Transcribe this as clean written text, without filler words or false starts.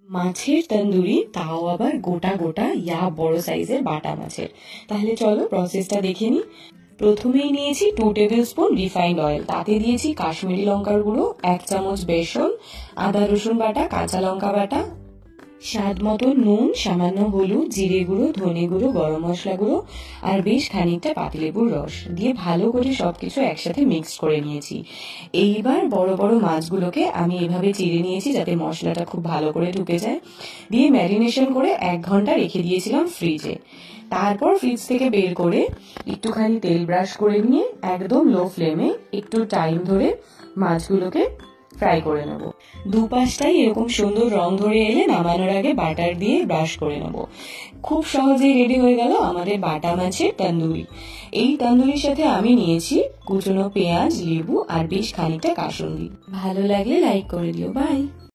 মাছের তন্দুরি, তাও আবার গোটা গোটা বড় সাইজের বাটা মাছের। তাহলে চলো প্রসেসটা দেখে নি। প্রথমেই নিয়েছি 2 টেবিল স্পুন রিফাইন্ড অয়েল, তাতে দিয়েছি কাশ্মীরি লঙ্কার গুঁড়ো, 1 চামচ বেসন, আদা রসুন বাটা, কাঁচা লঙ্কা বাটা, স্বাদ মতো নুন, সামান্য হলুদ, জিরে গুঁড়ো, ধনে গুঁড়ো, গরম মশলা গুঁড়ো আর বেশ খানিকটা পাতিলেবুর রস দিয়ে ভালো করে সবকিছু একসাথে মিক্স করে নিয়েছি। এইবার বড় বড় মাছগুলোকে আমি এভাবে চিড়ে নিয়েছি যাতে মশলাটা খুব ভালো করে ঢুকে যায়, দিয়ে ম্যারিনেশন করে 1 ঘন্টা রেখে দিয়েছিলাম ফ্রিজে। তারপর ফ্রিজ থেকে বের করে একটুখানি তেল ব্রাশ করে নিয়ে একদম লো ফ্লেমে একটু টাইম ধরে মাছগুলোকে ফ্রাই করে নেব। দুপাশটাই এরকম সুন্দর রং ধরে এলে নামানোর আগে বাটার দিয়ে ব্রাশ করে নেব। খুব সহজেই রেডি হয়ে গেল আমাদের বাটা মাছের তন্দুরি। এই তন্দুরির সাথে আমি নিয়েছি কুচনো পেঁয়াজ, লেবু আর বেশ খানিকটা কাসুন্দি। ভালো লাগলে লাইক করে দিও। বাই।